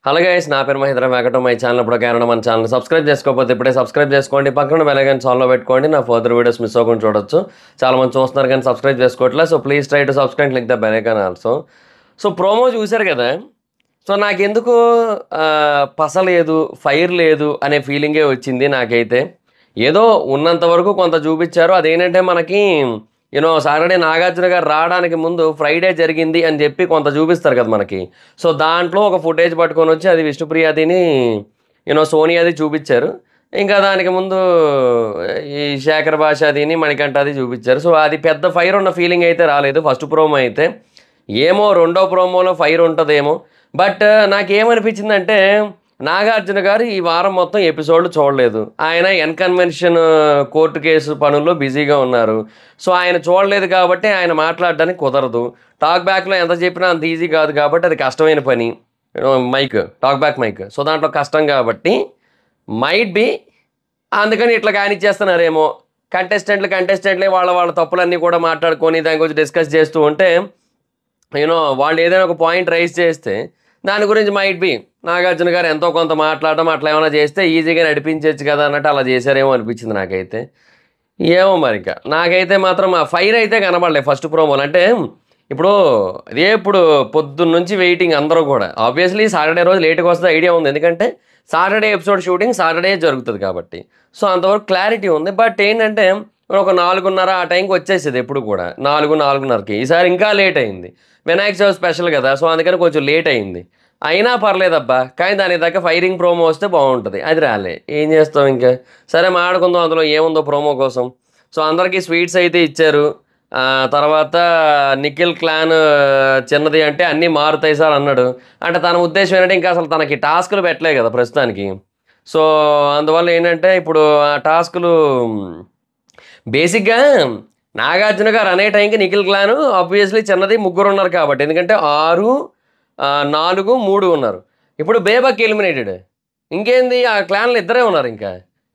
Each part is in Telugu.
హలో గైస్, నా పేరు Mahendra. Welcome to my channel. ఇప్పుడు కారణం మన ఛానల్ సబ్స్క్రైబ్ చేసుకోకపోతే ఇప్పుడే సబ్స్క్రైబ్ చేసుకోండి. పక్కన బెల్ ఐకాన్ ఆన్లో పెట్టుకోండి. నా ఫర్దర్ వీడియోస్ మిస్ అవ్వకుండా చూడొచ్చు. చాలా మంది చూస్తున్నారు కానీ సబ్స్క్రైబ్ చేసుకోవట్లేదు. So please try to subscribe, click the bell icon also. So promo చూశారు కదా. సో నాకెందుకు పస లేదు, ఫైర్ లేదు అనే ఫీలింగే వచ్చింది నాకైతే. ఏదో ఉన్నంత వరకు కొంత చూపించారు. అదేంటంటే మనకి సాటర్డే నాగార్జున గారు రావడానికి ముందు ఫ్రైడే జరిగింది అని చెప్పి కొంత చూపిస్తారు కదా మనకి. సో దాంట్లో ఒక ఫుటేజ్ పట్టుకొని వచ్చి అది విష్ణుప్రియదిని సోనియాది చూపించారు. ఇంకా దానికి ముందు ఈ శేఖర్ భాషాదిని మణికంఠది చూపించారు. సో అది పెద్ద ఫైర్ ఉన్న ఫీలింగ్ అయితే రాలేదు ఫస్ట్ ప్రోమో అయితే. ఏమో రెండో ప్రోమోలో ఫైర్ ఉంటుందేమో. బట్ నాకేమనిపించిందంటే నాగార్జున గారు ఈ వారం మొత్తం ఎపిసోడ్లు చూడలేదు. ఆయన ఎన్కన్వెన్షన్ కోర్టు కేసు పనుల్లో బిజీగా ఉన్నారు. సో ఆయన చూడలేదు కాబట్టి ఆయన మాట్లాడడానికి కుదరదు. టాక్ బ్యాక్లో ఎంత చెప్పినా అంత ఈజీ కాదు కాబట్టి అది కష్టమైన పని. Mike, talk back mike. So దాంట్లో కష్టం కాబట్టి మైట్ బి అందుకని ఇట్లా కానిచ్చేస్తున్నారేమో. కంటెస్టెంట్లే వాళ్ళ తప్పులన్నీ కూడా మాట్లాడుకొని దాని గురించి డిస్కస్ చేస్తూ ఉంటే వాళ్ళు ఏదైనా ఒక పాయింట్ రైజ్ చేస్తే దాని గురించి మైట్ బి నాగార్జున గారు ఎంతో కొంత మాట్లాడడం అట్లా ఏమైనా చేస్తే ఈజీగా నడిపించవచ్చు కదా అన్నట్టు అలా చేశారేమో అనిపించింది నాకైతే. ఏమో మరి ఇంకా నాకైతే మాత్రం ఆ ఫైర్ అయితే కనబడలేదు ఫస్ట్ ప్రోమోలు. అంటే ఇప్పుడు పొద్దున్న నుంచి వెయిటింగ్ అందరూ కూడా. ఆబ్వియస్లీ సాటర్డే రోజు లేట్గా వస్తుంది ఐడియా ఉంది, ఎందుకంటే సాటర్డే ఎపిసోడ్ షూటింగ్ సాటర్డే జరుగుతుంది కాబట్టి. సో అంతవరకు క్లారిటీ ఉంది. బట్ ఏంటంటే ఒక 4:30 ఆ టైంకి వచ్చేసేది ఎప్పుడు కూడా 4:30కి. ఈసారి ఇంకా లేట్ అయింది. వినాయక చవితి స్పెషల్ కదా, సో అందుకని కొంచెం లేట్ అయింది. అయినా పర్లేదబ్బా, కానీ దానికి దగ్గర ఫైరింగ్ ప్రోమో వస్తే బాగుంటుంది. అది రాలే, ఏం చేస్తాం ఇంకా. సరే మాట్లాడుకుందాం అందులో ఏముందో ప్రోమో కోసం. సో అందరికీ స్వీట్స్ అయితే ఇచ్చారు. తర్వాత నిఖిల్ క్లాన్ చిన్నది అంటే అన్నీ మారుతాయి సార్ అన్నాడు. అంటే తన ఉద్దేశం ఏంటంటే ఇంకా అసలు తనకి టాస్కులు పెట్టలే కదా ప్రస్తుతానికి. సో అందువల్ల ఏంటంటే ఇప్పుడు ఆ టాస్కులు బేసిక్గా నాగార్జున గారు అనే టైంకి నిఖిల్ క్లాను ఆబ్వియస్లీ చిన్నది 3 ఉన్నారు కాబట్టి, ఎందుకంటే 6, 4, 3 ఉన్నారు. ఇప్పుడు బేబక్ ఎలిమినేటెడ్. ఇంకేంది, ఆ క్లాన్లు ఇద్దరే ఉన్నారు.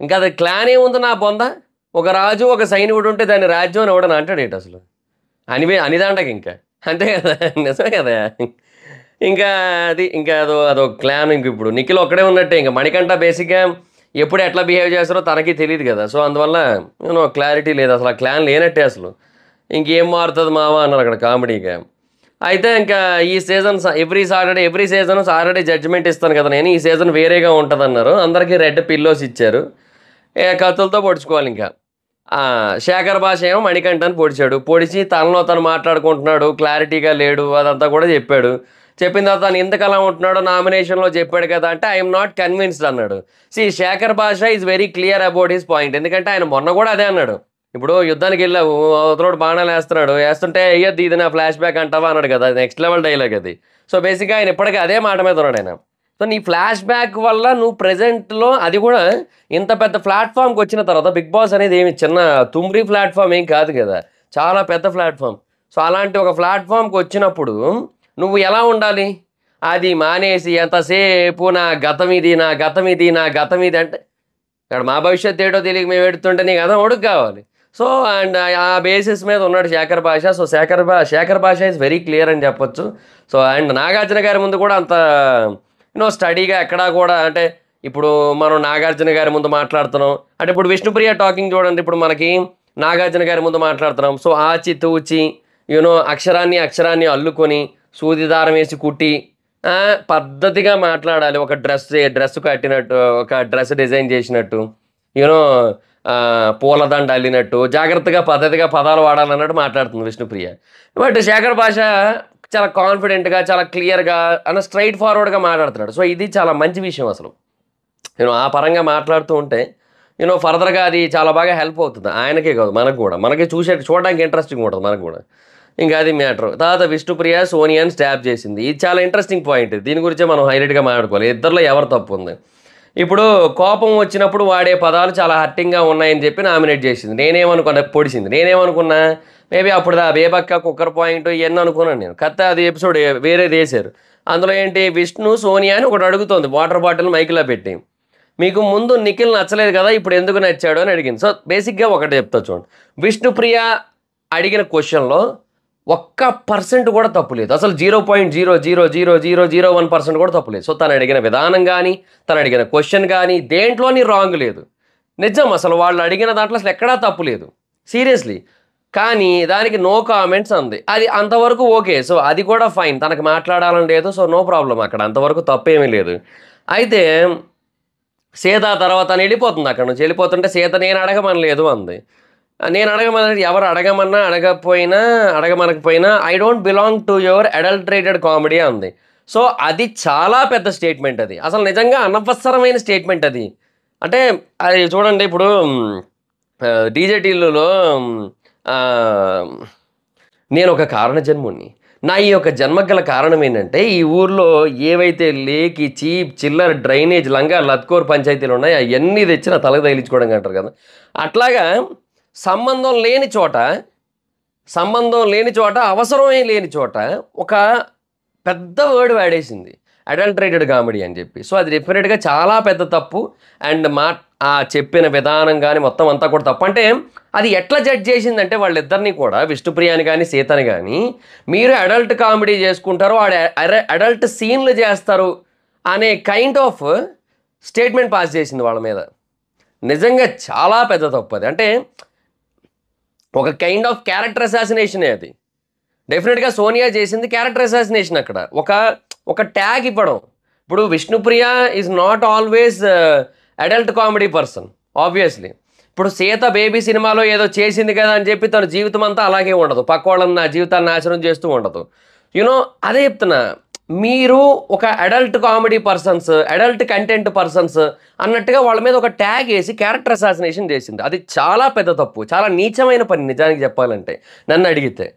ఇంకా అది క్లాన్ ఏముంది నా బొంద. ఒక రాజు ఒక సైనికుడు ఉంటే దాన్ని రాజ్యం అని ఇవ్వడం అంటాడు ఏంటి అసలు అనిదాంటకి. ఇంకా అంతే కదా, నిజమే కదా. ఇంకా అదో క్లాన్. ఇప్పుడు నిఖిల్ ఒక్కడే ఉన్నట్టే. ఇంకా మణికంఠ బేసిక్గా ఎప్పుడు ఎట్లా బిహేవ్ చేస్తారో తనకి తెలియదు కదా. సో అందువల్ల క్లారిటీ లేదు, అసలు ఆ క్లాన్ లేనట్టే అసలు. ఇంకేం మారుతుంది మావా అన్నారు అక్కడ కామెడీగా. అయితే ఇంకా ఈ season every season Saturday judgement ఇస్తాను కదా నేను, ఈ సీజన్ వేరేగా ఉంటుంది అన్నారు. అందరికీ రెడ్ పిల్లోస్ ఇచ్చారు. కత్తులతో పొడుచుకోవాలి. ఇంకా శేఖర్ భాష ఏమో మణికంఠని పొడిచి తనలో తను మాట్లాడుకుంటున్నాడు, క్లారిటీగా లేడు, అదంతా కూడా చెప్పాడు. చెప్పిన తర్వాత తను ఎందుకు అలా ఉంటున్నాడో నామినేషన్లో చెప్పాడు కదా అంటే ఐఎమ్ నాట్ కన్విన్స్డ్ అన్నాడు. శేఖర్ భాష is very clear about his point. ఎందుకంటే ఆయన మొన్న కూడా అదే అన్నాడు. ఇప్పుడు యుద్ధానికి వెళ్ళావు, అవతలోడు బాణాలు వేస్తుంటే అయ్యద్ది ఇది నా ఫ్లాష్ బ్యాక్ అంటావా అన్నాడు కదా. నెక్స్ట్ లెవెల్ డైలాగ్ అది. సో బేసిక్గా ఆయన ఇప్పటికీ అదే మాట మీద ఉన్నాడు ఆయన. సో నీ ఫ్లాష్ బ్యాక్ వల్ల నువ్వు ప్రజెంట్లో, అది కూడా ఇంత పెద్ద ప్లాట్ఫామ్కి వచ్చిన తర్వాత, బిగ్ బాస్ అనేది ఏమి చిన్న తుమ్రీ ప్లాట్ఫామ్ ఏం కాదు కదా, చాలా పెద్ద ప్లాట్ఫామ్. సో అలాంటి ఒక ప్లాట్ఫామ్కి వచ్చినప్పుడు నువ్వు ఎలా ఉండాలి? అది మానేసి ఎంతసేపు నా గతం ఇది అంటే ఇక్కడ మా భవిష్యత్తు ఏటో తెలియక మేము ఎడుతుంటే నీకు అదే ఒడుగు కావాలి. సో అండ్ ఆ బేసిస్ మీద ఉన్నాడు శేఖర్ భాష. సో శేఖర్ భాష ఈజ్ వెరీ క్లియర్ అని చెప్పొచ్చు. సో అండ్ నాగార్జున గారి ముందు కూడా అంత స్టడీగా ఎక్కడా కూడా, అంటే ఇప్పుడు మనం నాగార్జున గారి ముందు మాట్లాడుతున్నాం అంటే ఇప్పుడు విష్ణుప్రియ టాకింగ్ చూడండి. ఇప్పుడు మనకి నాగార్జున గారి ముందు మాట్లాడుతున్నాం. సో ఆచి తూచి అక్షరాన్ని అల్లుకొని సూదిదారం వేసి కుట్టి పద్ధతిగా మాట్లాడాలి. ఒక డ్రెస్ కట్టినట్టు, ఒక డ్రెస్ డిజైన్ చేసినట్టు, పూలదండ అల్లినట్టు జాగ్రత్తగా పద్ధతిగా పదాలు వాడాలన్నట్టు మాట్లాడుతుంది విష్ణుప్రియ. బట్ శేఖర్ భాష చాలా కాన్ఫిడెంట్గా, చాలా క్లియర్గా స్ట్రైట్ ఫార్వర్డ్గా మాట్లాడుతున్నాడు. సో ఇది చాలా మంచి విషయం అసలు. ఆ పరంగా మాట్లాడుతూ ఉంటే ఫర్దర్గా అది చాలా బాగా హెల్ప్ అవుతుంది. ఆయనకే కాదు మనకు కూడా, మనకి చూడడానికి ఇంట్రెస్టింగ్ ఉంటుంది మనకు కూడా. ఇంకా అది మ్యాటర్. తర్వాత విష్ణుప్రియ సోనియాని స్టాప్ చేసింది. ఇది చాలా ఇంట్రెస్టింగ్ పాయింట్. దీని గురించే మనం హైలైట్గా మాట్లాడుకోవాలి. ఇద్దరిలో ఎవరు తప్పు ఉంది. ఇప్పుడు కోపం వచ్చినప్పుడు వాడే పదాలు చాలా హర్టింగ్గా ఉన్నాయని చెప్పి నామినేట్ చేసింది. పొడిచింది. నేనేమనుకున్నా మేబీ అప్పుడు ఆ బేబక్క కుక్కర్ పాయింట్ ఇవన్నీ అనుకున్నాను నేను. అది ఎపిసోడ్ వేరేది వేశారు. అందులో ఏంటి, విష్ణు సోనియా అని ఒకటి అడుగుతోంది వాటర్ బాటిల్ మైక్లో పెట్టి, మీకు ముందు నిఖిల్ నచ్చలేదు కదా, ఇప్పుడు ఎందుకు నచ్చాడు అని అడిగింది. సో బేసిక్గా ఒకటి చెప్తా చూడండి. విష్ణుప్రియ అడిగిన క్వశ్చన్లో 1% కూడా తప్పు లేదు. అసలు 0.0000001% కూడా తప్పు లేదు. సో తను అడిగిన విధానం కానీ, తను అడిగిన క్వశ్చన్ కానీ దేంట్లోని రాంగ్ లేదు. నిజం, అసలు వాళ్ళు అడిగిన దాంట్లో అసలు ఎక్కడా తప్పు లేదు, సీరియస్లీ. కానీ దానికి నో కామెంట్స్ అంది. అది అంతవరకు ఓకే. సో అది కూడా ఫైన్, తనకు మాట్లాడాలని లేదు, సో నో ప్రాబ్లం, అక్కడ అంతవరకు తప్పేమీ లేదు. అయితే సీత తర్వాత తను వెళ్ళిపోతుంది. అక్కడ నుంచి వెళ్ళిపోతుంటే సీత నేను అడగమనలేదు అంది. నేను అడగమని ఎవరు అడగమన్నా అడగమనకపోయినా I don't belong to your adulterated comedy అంది. సో అది చాలా పెద్ద స్టేట్మెంట్, అది అసలు నిజంగా అనవసరమైన స్టేట్మెంట్ అది. అంటే అది చూడండి, ఇప్పుడు డీజే టిల్లులో నేను ఒక కారణ జన్ముడిని, నా ఈ యొక్క జన్మకు గల కారణం ఏంటంటే ఈ ఊర్లో ఏవైతే లేకి చీప్ చిల్లర డ్రైనేజ్ లంగా లత్కోర్ పంచాయతీలు ఉన్నాయో అవన్నీ తెచ్చి నా తలకు తగిలించుకోవడం అంటారు కదా, అట్లాగా సంబంధం లేని చోట అవసరమే లేని చోట ఒక పెద్ద వర్డ్ వాడేసింది, అడల్టరేటెడ్ కామెడీ అని చెప్పి. సో అది డెఫినెట్గా చాలా పెద్ద తప్పు. అండ్ ఆ చెప్పిన విధానం కానీ మొత్తం అంతా కూడా తప్పు. అంటే అది ఎట్లా జడ్జ్ చేసిందంటే వాళ్ళిద్దరినీ కూడా, విష్ణుప్రియని కానీ సీతని కానీ, మీరు అడల్ట్ కామెడీ చేసుకుంటారు, అడల్ట్ సీన్లు చేస్తారు అనే కైండ్ ఆఫ్ స్టేట్మెంట్ పాస్ చేసింది వాళ్ళ మీద. నిజంగా చాలా పెద్ద తప్పు అది. అంటే ఒక కైండ్ ఆఫ్ క్యారెక్టర్ అసాసినేషనే అది. డెఫినెట్గా సోనియా చేసింది క్యారెక్టర్ అసాసినేషన్. అక్కడ ఒక ట్యాగ్ ఇవ్వడం. ఇప్పుడు Vishnupriya is not always adult comedy person obviously. ఇప్పుడు సీత బేబీ సినిమాలో ఏదో చేసింది కదా అని చెప్పి తన జీవితం అంతా అలాగే ఉండదు, పక్క వాళ్ళని నా జీవితాన్ని నాశనం చేస్తూ ఉండదు. యూనో అదే చెప్తున్నా, మీరు ఒక adult comedy persons, adult content persons అన్నట్టుగా వాళ్ళ మీద ఒక ట్యాగ్ వేసి క్యారెక్టర్ అసాసినేషన్ చేసింది. అది చాలా పెద్ద తప్పు, చాలా నీచమైన పని నిజానికి చెప్పాలంటే నన్ను అడిగితే.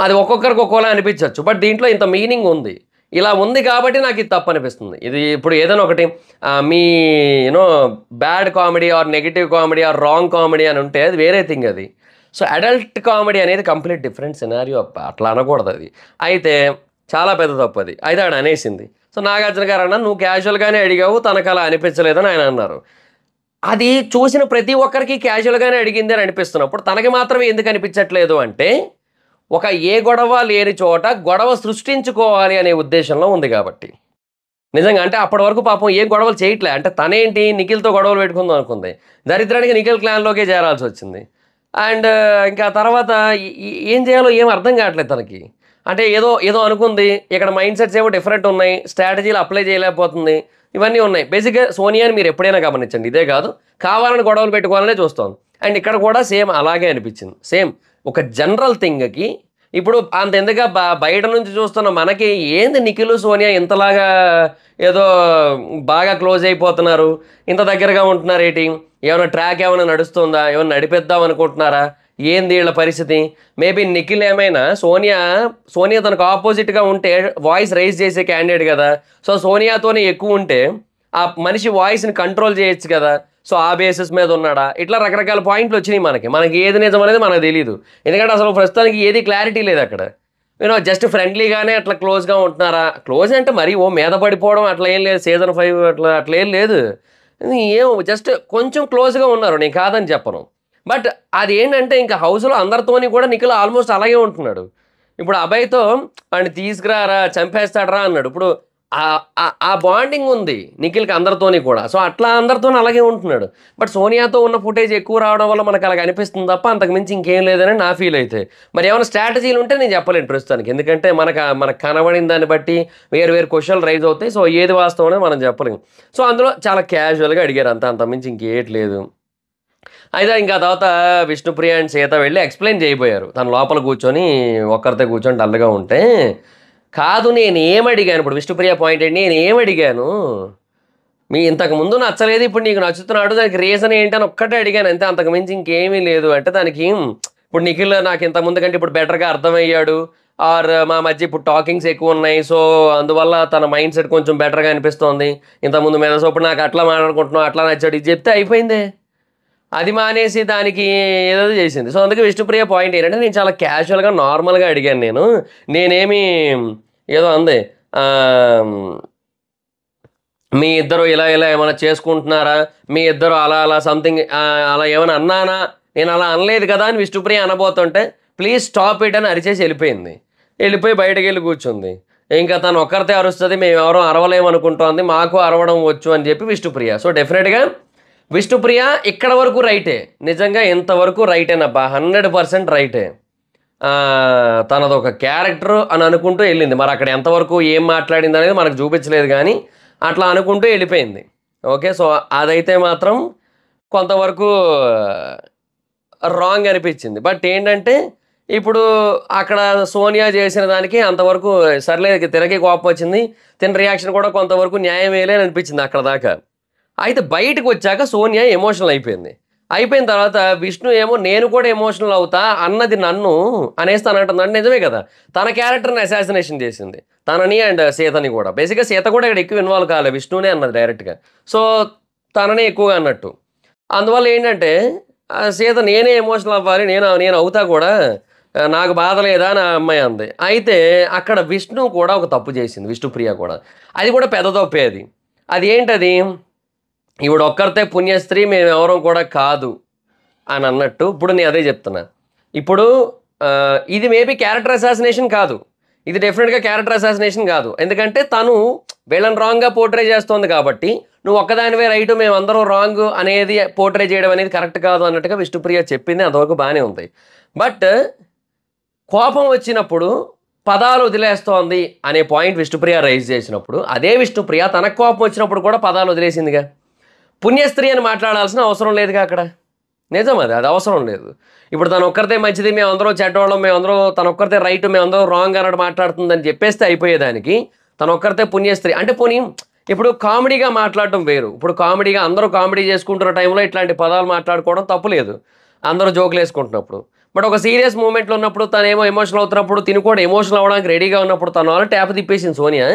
అది ఒక్కొక్కరికి ఒక్కోలా అనిపించవచ్చు, బట్ దీంట్లో ఇంత మీనింగ్ ఉంది. ఇలా ఉంది కాబట్టి నాకు ఇది తప్పు అనిపిస్తుంది. ఇది ఇప్పుడు ఏదైనా ఒకటి మీ bad comedy or negative comedy or wrong comedy అని ఉంటే అది వేరే థింగ్ అది. సో అడల్ట్ కామెడీ అనేది కంప్లీట్ డిఫరెంట్ సినారియో, అట్లా అనకూడదు అది. అయితే చాలా పెద్ద తప్పు అది. అయితే ఆడ అనేసింది. సో నాగార్జున గారు అన్న నువ్వు క్యాజువల్గానే అడిగావు, తనకు అలా అనిపించలేదని ఆయన అన్నారు. అది చూసిన ప్రతి ఒక్కరికి క్యాజువల్గానే అడిగింది అని అనిపిస్తున్నప్పుడు తనకి మాత్రమే ఎందుకు అనిపించట్లేదు అంటే, ఒక ఏ గొడవ లేని చోట గొడవ సృష్టించుకోవాలి అనే ఉద్దేశంలో ఉంది కాబట్టి. నిజంగా అంటే అప్పటి వరకు పాపం ఏం గొడవలు చేయట్లే. అంటే తనేంటి నిఖిల్తో గొడవలు పెట్టుకుందాం అనుకుంది, దరిద్రానికి నిఖిల్ క్లాన్లోకే చేరాల్సి వచ్చింది. అండ్ ఇంకా తర్వాత ఏం చేయాలో ఏం అర్థం కావట్లేదు తనకి. అంటే ఏదో అనుకుంది, ఇక్కడ మైండ్ సెట్స్ ఏమో డిఫరెంట్ ఉన్నాయి, స్ట్రాటజీలు అప్లై చేయలేకపోతుంది, ఇవన్నీ ఉన్నాయి. బేసిక్గా సోనియాని మీరు ఎప్పుడైనా గమనించండి, ఇదే కాదు కావాలని గొడవలు పెట్టుకోవాలనే చూస్తాం. అండ్ ఇక్కడ కూడా సేమ్ అలాగే అనిపించింది. సేమ్ ఒక జనరల్ థింగ్కి ఇప్పుడు అంత ఎందుగా బయట నుంచి చూస్తున్న మనకి ఏంది నిఖిల్ సోనియా ఇంతలాగా ఏదో బాగా క్లోజ్ అయిపోతున్నారు, ఇంత దగ్గరగా ఉంటున్నారు ఏంటి, ఏమైనా ట్రాక్ ఏమైనా నడుస్తుందా, ఏమైనా నడిపిద్దాం అనుకుంటున్నారా, ఏంది వీళ్ళ పరిస్థితి? మేబీ నిఖిల్ ఏమైనా సోనియా తనకు ఆపోజిట్గా ఉంటే వాయిస్ రైజ్ చేసే క్యాండిడేట్ కదా, సో సోనియాతోనే ఎక్కువ ఉంటే ఆ మనిషి వాయిస్ని కంట్రోల్ చేయొచ్చు కదా, సో ఆ బేసిస్ మీద ఉన్నాడా, ఇట్లా రకరకాల పాయింట్లు వచ్చినాయి. మనకి ఏది నిజం అనేది మనకు తెలియదు, ఎందుకంటే అసలు ప్రస్తుతానికి ఏది క్లారిటీ లేదు అక్కడ. జస్ట్ ఫ్రెండ్లీగానే అట్లా క్లోజ్గా ఉంటున్నారా, క్లోజ్ అంటే మరి మీద పడిపోవడం అట్లా ఏం లేదు, సీజన్ 5 అట్లా ఏం లేదు, జస్ట్ కొంచెం క్లోజ్గా ఉన్నారు, నేను కాదని చెప్పను. బట్ అది ఏంటంటే ఇంకా హౌస్లో అందరితోని కూడా నిఖిల్ ఆల్మోస్ట్ అలాగే ఉంటున్నాడు. ఇప్పుడు అభయ్తో వాడిని తీసుకురారా చంపేస్తాడరా అన్నాడు. ఇప్పుడు ఆ బాండింగ్ ఉంది నిఖిల్కి అందరితోని కూడా, సో అట్లా అందరితో అలాగే ఉంటున్నాడు. బట్ సోనియాతో ఉన్న ఫుటేజ్ ఎక్కువ రావడం వల్ల మనకు అలాగ అనిపిస్తుంది తప్ప అంతకు మించి ఇంకేం లేదని నా ఫీల్ అయితే. మరి ఏమైనా స్ట్రాటజీలు ఉంటే నేను చెప్పలేను ప్రస్తుతానికి, ఎందుకంటే మనకు కనబడిన దాన్ని బట్టి వేరు క్వశ్చన్లు రైజ్ అవుతాయి. సో ఏది వాస్తవం అనేది మనం చెప్పలేము. సో అందులో చాలా క్యాజువల్గా అడిగారు, అంతమించి ఇంకేయట్లేదు. అయితే ఇంకా తర్వాత విష్ణుప్రియ అండ్ సీత వెళ్ళి ఎక్స్ప్లెయిన్ చేయబోయారు. తను లోపల కూర్చొని ఒక్కరితో కూర్చొని డల్గా ఉంటే, కాదు నేను ఏమడిగాను, ఇప్పుడు విష్ణుప్రియ పాయింట్ ఏంటి, నేను ఏమడిగాను, మీ ఇంతకు ముందు నచ్చలేదు ఇప్పుడు నీకు నచ్చుతున్నాడు, దానికి రీజన్ ఏంటని ఒక్కటే అడిగాను అంతే, అంతకు మించి ఇంకేమీ లేదు. అంటే దానికి ఇప్పుడు నిఖిల్ నాకు ఇంతకుముందు కంటే ఇప్పుడు బెటర్గా అర్థమయ్యాడు, ఆర్ మా మధ్య ఇప్పుడు టాకింగ్స్ ఎక్కువ ఉన్నాయి, సో అందువల్ల తన మైండ్ సెట్ కొంచెం బెటర్గా అనిపిస్తోంది ఇంతకుముందు మీద, సో ఇప్పుడు నాకు అట్లా మాట్లాడుకుంటున్నాం, అట్లా నచ్చాడు, ఇది చెప్తే అయిపోయిందే. అది మానేసి దానికి ఏదో చేసింది. సో అందుకే విష్ణుప్రియ పాయింట్ ఏంటంటే, నేను చాలా క్యాజువల్గా నార్మల్గా అడిగాను, నేనేమి ఏదో అంది మీ ఇద్దరు ఇలా ఏమైనా చేసుకుంటున్నారా, మీ ఇద్దరు అలా సంథింగ్ అలా ఏమైనా అన్నానా, నేను అలా అనలేదు కదా అని విష్ణుప్రియ అనబోతుంటే ప్లీజ్ స్టాప్ ఇట్ అని అరిచేసి వెళ్ళిపోయింది. వెళ్ళిపోయి బయటకు వెళ్ళి కూర్చుంది. ఇంకా తను ఒక్కరితే అరుస్తుంది, మేము ఎవరో అరవలేమనుకుంటోంది, మాకు అరవడం వచ్చు అని చెప్పి విష్ణుప్రియ. సో డెఫినెట్గా విష్ణుప్రియ ఇక్కడ వరకు రైటే, నిజంగా ఇంతవరకు రైటేనబ్బా, 100% రైటే. తనది ఒక క్యారెక్టర్ అని అనుకుంటూ వెళ్ళింది. మరి అక్కడ ఎంతవరకు ఏం మాట్లాడింది అనేది మనకు చూపించలేదు, కానీ అట్లా అనుకుంటూ వెళ్ళిపోయింది. ఓకే, సో అదైతే మాత్రం కొంతవరకు రాంగ్ అనిపించింది. బట్ ఏంటంటే ఇప్పుడు అక్కడ సోనియా చేసిన దానికి అంతవరకు సర్లే, తినకి కోపం వచ్చింది, తిన రియాక్షన్ కూడా కొంతవరకు న్యాయమేలే అని అనిపించింది అక్కడ దాకా. అయితే బయటకు వచ్చాక సోనియా ఎమోషనల్ అయిపోయింది. అయిపోయిన తర్వాత విష్ణు ఏమో నేను కూడా ఎమోషనల్ అవుతా అన్నది నన్ను అనేస్తానంటుందంటే నిజమే కదా, తన క్యారెక్టర్ని అసాసినేషన్ చేసింది, తనని అండ్ సీతని కూడా. బేసిక్గా సీత కూడా ఇక్కడ ఎక్కువ ఇన్వాల్వ్ కాలే, విష్ణునే అన్నది డైరెక్ట్గా. సో తననే ఎక్కువగా అన్నట్టు. అందువల్ల ఏంటంటే సీత నేనే ఎమోషనల్ అవ్వాలి, నేను అవుతా కూడా, నాకు బాధ లేదా నా అమ్మాయి అంది. అయితే అక్కడ విష్ణు కూడా ఒక తప్పు చేసింది, విష్ణుప్రియ కూడా. అది కూడా పెద్ద తప్పే. అది ఏంటది, ఇవిడ ఒక్కరితే పుణ్యస్త్రీ, మేము ఎవరం కూడా కాదు అని అన్నట్టు. ఇప్పుడు నేను అదే చెప్తున్నా. ఇప్పుడు ఇది మేబీ క్యారెక్టర్ అసాసినేషన్ కాదు, ఇది డెఫినెట్గా క్యారెక్టర్ అసాసినేషన్ కాదు. ఎందుకంటే తను వీళ్ళని రాంగ్గా పోర్ట్రే చేస్తోంది కాబట్టి, నువ్వు ఒక్కదానివే రైటు మేము అందరం రాంగ్ అనేది పోర్ట్రే చేయడం అనేది కరెక్ట్ కాదు అన్నట్టుగా విష్ణుప్రియ చెప్పింది. అంతవరకు బాగానే ఉంది. బట్ కోపం వచ్చినప్పుడు పదాలు వదిలేస్తోంది అనే పాయింట్ విష్ణుప్రియ రైజ్ చేసినప్పుడు, అదే విష్ణుప్రియ తనకు కోపం వచ్చినప్పుడు కూడా పదాలు వదిలేసిందిగా. పుణ్యస్త్రీ అని మాట్లాడాల్సిన అవసరం లేదుగా అక్కడ. నిజం, అది అవసరం లేదు. ఇప్పుడు తను ఒక్కరితే మంచిది, మేమందరం చెడ్డవాళ్ళం, మేమందరం తను ఒక్కరితే రైట్, మేమందరం రాంగ్ అన్నట్టు మాట్లాడుతుందని చెప్పేస్తే అయిపోయేదానికి, తను ఒక్కరితే పుణ్యస్త్రీ అంటే పోనీ ఇప్పుడు కామెడీగా మాట్లాడటం వేరు. ఇప్పుడు కామెడీగా అందరూ కామెడీ చేసుకుంటున్న టైంలో ఇట్లాంటి పదాలు మాట్లాడుకోవడం తప్పులేదు, అందరూ జోకులు వేసుకుంటున్నప్పుడు. బట్ ఒక సీరియస్ మూమెంట్లో ఉన్నప్పుడు, తనేమో ఎమోషనల్ అవుతున్నప్పుడు, తిని కూడా ఎమోషనల్ అవ్వడానికి రెడీగా ఉన్నప్పుడు తను వాళ్ళు ట్యాప్ తిప్పేసింది సోనియా.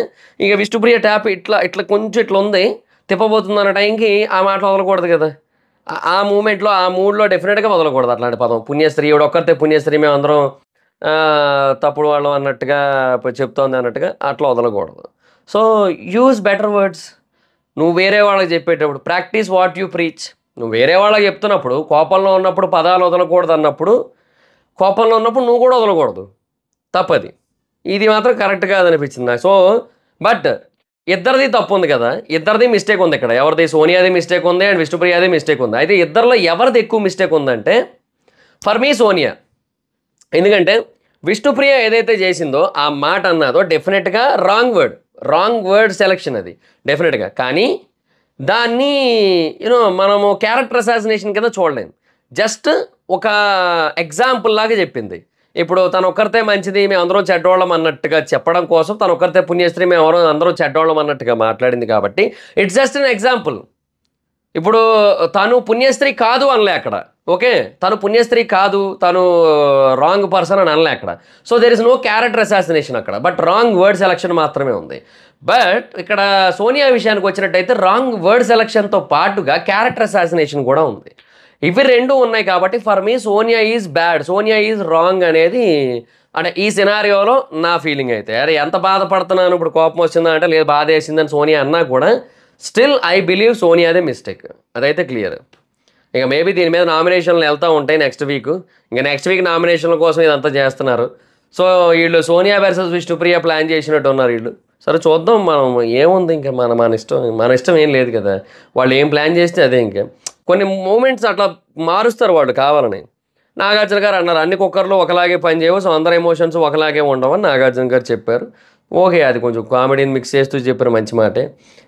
ఇక విష్ణుప్రియ ట్యాప్ ఇట్లా కొంచెం ఇట్లా ఉంది, తిప్పబోతుంది అన్న టైంకి ఆ మాట వదలకూడదు కదా. ఆ మూమెంట్లో ఆ మూడ్లో డెఫినెట్గా వదలకూడదు అట్లాంటి పదం. పుణ్యస్త్రీ, ఇవిడ ఒక్కరితే పుణ్యస్త్రీ, మేము అందరం తప్పుడు వాళ్ళం అన్నట్టుగా చెప్తోంది అన్నట్టుగా అట్లా వదలకూడదు. So use better words. నువ్వు వేరే వాళ్ళకి చెప్పేటప్పుడు ప్రాక్టీస్ వాట్ యూ ప్రీచ్. నువ్వు వేరే వాళ్ళకి చెప్తున్నప్పుడు కోపంలో ఉన్నప్పుడు పదాలు వదలకూడదు అన్నప్పుడు, కోపంలో ఉన్నప్పుడు నువ్వు కూడా వదలకూడదు, తప్పది. ఇది మాత్రం కరెక్ట్ కాదనిపించింది నాకు. సో బట్ ఇద్దరిది తప్పు ఉంది కదా, ఇద్దరిది మిస్టేక్ ఉంది ఇక్కడ. ఎవరిది, సోనియాది మిస్టేక్ ఉంది అండ్ విష్ణుప్రియది మిస్టేక్ ఉంది. అయితే ఇద్దరిలో ఎవరిది ఎక్కువ మిస్టేక్ ఉందంటే ఫర్ మీ సోనియా. ఎందుకంటే విష్ణుప్రియ ఏదైతే చేసిందో ఆ మాట అన్నదో డెఫినెట్గా రాంగ్ వర్డ్ సెలెక్షన్ అది డెఫినెట్గా. కానీ దాన్ని మనము క్యారెక్టర్ అసాసినేషన్ కింద చూడలేము. జస్ట్ ఒక ఎగ్జాంపుల్ లాగా చెప్పింది. ఇప్పుడు తను ఒక్కరితే మంచిది, మేము అందరం చెడ్డోళ్ళం అన్నట్టుగా చెప్పడం కోసం, తను ఒక్కరితే పుణ్యస్త్రీ, మేము అందరం చెడ్డోళ్ళం అన్నట్టుగా మాట్లాడింది కాబట్టి ఇట్స్ జస్ట్ అన్ ఎగ్జాంపుల్. ఇప్పుడు తను పుణ్యస్త్రీ కాదు అనలే అక్కడ. ఓకే, తను పుణ్యస్త్రీ కాదు, తను రాంగ్ పర్సన్ అని అనలే అక్కడ. So there is no character assassination అక్కడ, బట్ రాంగ్ వర్డ్ సెలక్షన్ మాత్రమే ఉంది. బట్ ఇక్కడ సోనియా విషయానికి వచ్చినట్టయితే రాంగ్ వర్డ్ సెలక్షన్తో పాటుగా క్యారెక్టర్ అసాసినేషన్ కూడా ఉంది. ఇవి రెండు ఉన్నాయి కాబట్టి for me Sonia is bad, Sonia is wrong అనేది అంటే ఈ సినారియోలో నా ఫీలింగ్ అయితే. అరే ఎంత బాధపడుతున్నాను, ఇప్పుడు కోపం వచ్చిందా అంటే లేదు బాధ వేసిందని సోనియా అన్నా కూడా స్టిల్ ఐ బిలీవ్ సోనియాదే మిస్టేక్, అదైతే క్లియర్. ఇక మేబీ దీని మీద నామినేషన్లు వెళ్తూ ఉంటాయి నెక్స్ట్ వీక్. ఇంకా నెక్స్ట్ వీక్ నామినేషన్ల కోసం ఇదంతా చేస్తున్నారు. సో వీళ్ళు సోనియా వర్సెస్ విష్ణుప్రియ ప్లాన్ చేసినట్టు ఉన్నారు వీళ్ళు. సరే చూద్దాం, మనం ఏముంది ఇంకా మన ఇష్టం ఏం లేదు కదా. వాళ్ళు ఏం ప్లాన్ చేస్తే అదే. ఇంకా కొన్ని మూమెంట్స్ అట్లా మారుస్తారు వాళ్ళు కావాలని. నాగార్జున గారు అన్నారు అన్ని కుక్కర్లు ఒకలాగే పనిచేయవు, సో అందరి ఎమోషన్స్ ఒకలాగే ఉండవని నాగార్జున గారు చెప్పారు. ఓకే, అది కొంచెం కామెడీని మిక్స్ చేస్తూ చెప్పిన మంచి మాటే.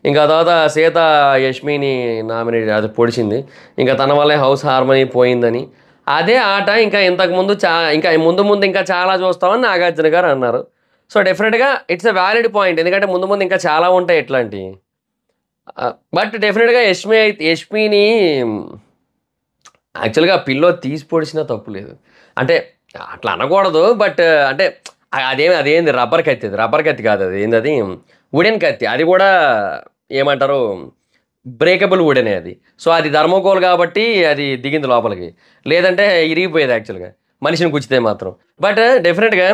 ఇంకా తర్వాత సీత యష్మిని నామినేట్ అది పొడిచింది, ఇంకా తన వల్లే హౌస్ హార్మనీ పోయిందని. అదే ఆట ఇంకా ఇంతకుముందు ఇంకా ముందు ఇంకా చాలా చూస్తామని నాగార్జున గారు అన్నారు. సో డెఫినెట్గా ఇట్స్ ఎ వ్యాలిడ్ పాయింట్, ఎందుకంటే ముందు ఇంకా చాలా ఉంటాయి ఇట్లాంటివి. బట్ డెఫినెట్గా యష్మిని యాక్చువల్గా పిల్లో తీసి పొడిచినా తప్పు లేదు, అంటే అట్లా అనకూడదు. బట్ అంటే అదేంది రబ్బర్ కత్తి కాదు, అది ఏంది, అది వుడెన్ కత్తి. అది కూడా ఏమంటారు బ్రేకబుల్ వుడెనే అది. సో అది థర్మోకోల్ కాబట్టి అది దిగింది లోపలికి, లేదంటే ఇరిగిపోయేది యాక్చువల్గా మనిషిని గుచ్చితే మాత్రం. బట్ డెఫినెట్గా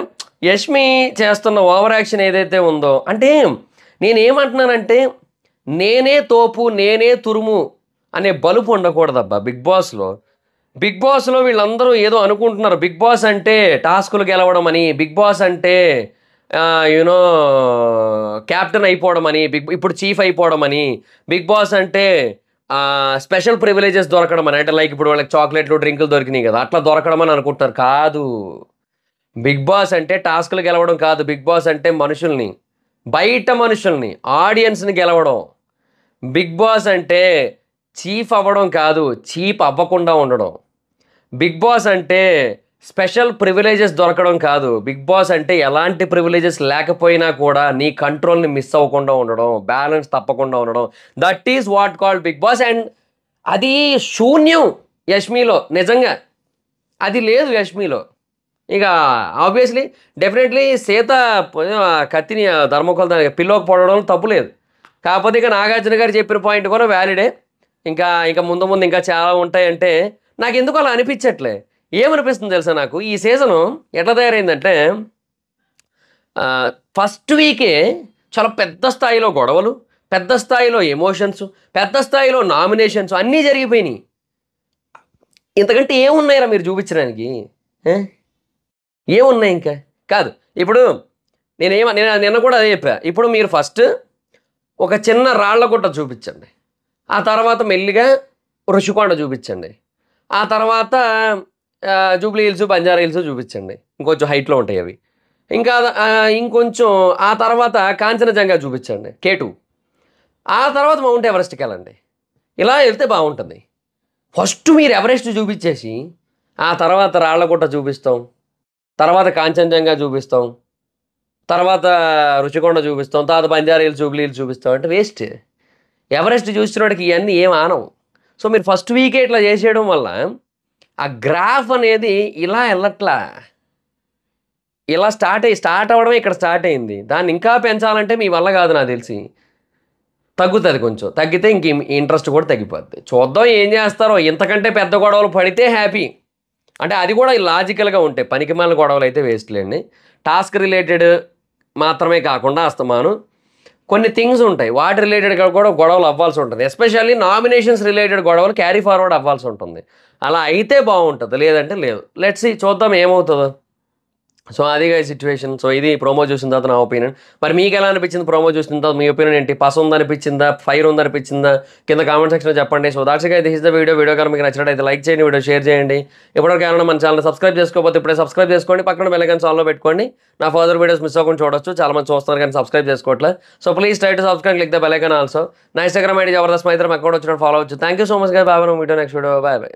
యష్మి చేస్తున్న ఓవర్ యాక్షన్ ఏదైతే ఉందో, అంటే నేనేమంటున్నానంటే నేనే తోపు నేనే తురుము అనే బలుపు ఉండకూడదబ్బా బిగ్ బాస్లో. బిగ్ బాస్లో వీళ్ళందరూ ఏదో అనుకుంటున్నారు. బిగ్ బాస్ అంటే టాస్కులు గెలవడం అని, బిగ్ బాస్ అంటే యూనో క్యాప్టెన్ అయిపోవడం అని, ఇప్పుడు చీఫ్ అయిపోవడం అని, బిగ్ బాస్ అంటే స్పెషల్ ప్రివిలేజెస్ దొరకడం అని, అంటే లైక్ ఇప్పుడు వాళ్ళకి చాక్లెట్లు డ్రింకులు దొరికినాయి కదా, అట్లా దొరకడం అని అనుకుంటున్నారు. కాదు, బిగ్ బాస్ అంటే టాస్కులు గెలవడం కాదు. బిగ్ బాస్ అంటే మనుషుల్ని, బయట మనుషుల్ని, ఆడియన్స్ని గెలవడం. బిగ్ బాస్ అంటే చీఫ్ అవ్వడం కాదు, చీప్ అవ్వకుండా ఉండడం. బిగ్ బాస్ అంటే స్పెషల్ ప్రివిలేజెస్ దొరకడం కాదు. బిగ్ బాస్ అంటే ఎలాంటి ప్రివిలేజెస్ లేకపోయినా కూడా నీ కంట్రోల్ని మిస్ అవ్వకుండా ఉండడం, బ్యాలెన్స్ తప్పకుండా ఉండడం. That is what called Bigg Boss. And అది శూన్యం యష్మిలో, నిజంగా అది లేదు యష్మిలో. ఇక ఆబ్వియస్లీ డెఫినెట్లీ సీత కత్తిని ధర్మకోల్ పిల్లోకి పడడం తప్పులేదు. కాకపోతే ఇక నాగార్జున గారు చెప్పిన పాయింట్ కూడా వ్యాలిడే. ఇంకా ఇంకా ముందు ముందు ఇంకా చాలా ఉంటాయంటే నాకు ఎందుకు అలా అనిపించట్లే. ఏమనిపిస్తుంది తెలుసా నాకు, ఈ సీజను ఎట్లా తయారైందంటే ఫస్ట్ వీకే చాలా పెద్ద స్థాయిలో గొడవలు, పెద్ద స్థాయిలో ఎమోషన్స్, పెద్ద స్థాయిలో నామినేషన్స్ అన్నీ జరిగిపోయినాయి. ఇంతకంటే ఏమున్నాయిరా మీరు చూపించడానికి? ఏమున్నాయి ఇంకా? కాదు, ఇప్పుడు నేను నిన్న కూడా అదే చెప్పా. ఇప్పుడు మీరు ఫస్ట్ ఒక చిన్న రాళ్ల గుట్ట చూపించండి, ఆ తర్వాత మెల్లిగా ఋషికొండ చూపించండి, ఆ తర్వాత జూబ్లీ హిల్స్, బంజారా హిల్స్ చూపించండి, ఇంకొంచెం హైట్లో ఉంటాయి అవి. ఇంకా ఇంకొంచెం ఆ తర్వాత కాంచనజంగా చూపించండి, K2. ఆ తర్వాత మౌంట్ ఎవరెస్ట్కి వెళ్ళండి. ఇలా వెళ్తే బాగుంటుంది. ఫస్ట్ మీరు ఎవరెస్ట్ చూపించేసి ఆ తర్వాత రాళ్లగుట్ట చూపిస్తాం, తర్వాత కాంచనజంగా చూపిస్తాం, తర్వాత ఋషికొండ చూపిస్తాం, తర్వాత బంజారా హిల్స్, జూబ్లీ హిల్స్ చూపిస్తాం అంటే వేస్ట్. ఎవరెస్ట్ చూసినోడికి ఇవన్నీ ఏం ఆనవు. సో మీరు ఫస్ట్ వీకే ఇట్లా చేసేయడం వల్ల ఆ గ్రాఫ్ అనేది ఇలా వెళ్ళట్లా, ఇలా స్టార్ట్ అవ్వడమే ఇక్కడ స్టార్ట్ అయింది. దాన్ని ఇంకా పెంచాలంటే మీ వల్ల కాదు నాకు తెలిసి. తగ్గుతుంది, కొంచెం తగ్గితే ఇంక ఇంట్రెస్ట్ కూడా తగ్గిపోద్ది. చూద్దాం ఏం చేస్తారో. ఇంతకంటే పెద్ద గొడవలు పడితే హ్యాపీ, అంటే అది కూడా లాజికల్గా ఉంటాయి. పనికిమాలిన గొడవలు అయితే వేస్ట్లేండి. టాస్క్ రిలేటెడ్ మాత్రమే కాకుండా అస్తమాను కొన్ని థింగ్స్ ఉంటాయి, వాటి రిలేటెడ్గా కూడా గొడవలు అవ్వాల్సి ఉంటుంది. ఎస్పెషల్లీ నామినేషన్స్ రిలేటెడ్ గొడవలు క్యారీ ఫార్వర్డ్ అవ్వాల్సి ఉంటుంది. అలా అయితే బాగుంటుంది, లేదంటే లేదు. లెట్స్ సీ, చూద్దాం ఏమవుతుందో. సో అదిగా సిచ్యువేషన్. సో ఇది ప్రోమో చూసిన తర్వాత నా ఒపీనియన్. మరి మీకు ఎలా అనిపించింది ప్రోమో చూసిన తర్వాత? మీ ఒపీనియన్ ఏంటి? పస్ ఉందనిపించిందా, ఫైర్ ఉందనిపించిందా? కింద కామెంట్ సెక్షన్లో చెప్పండి. So that's it, this is the video కనుక మీకు నచ్చినట్లయితే లైక్ చేయండి, వీడియో షేర్ చేయండి. ఇప్పటివరకు ఏమైనా మన ఛానల్ సబ్స్క్రైబ్ చేసుకోకపోతే ఇప్పుడే సబ్స్క్రైబ్ చేసుకోండి, పక్కన బెల్ ఐకాన్ ఆన్లో పెట్టుకోండి. నా ఫర్దర్ వీడియోస్ మిస్ అవ్వకుండా చూడొచ్చు. చాలా మంది చూస్తున్నారు కానీ సబ్స్క్రైబ్ చేసుకోవట్లేదు. So please try to subscribe, click the bell icon also. నా ఇన్స్టాగ్రామ్ ఐడి జబర్దస్త్ మైత్రం అకౌంట్ వచ్చినట్టు ఫాలో అవచ్చు. థ్యాంక్ యూ సో మచ్ గా. Bye. Video next video. Bye.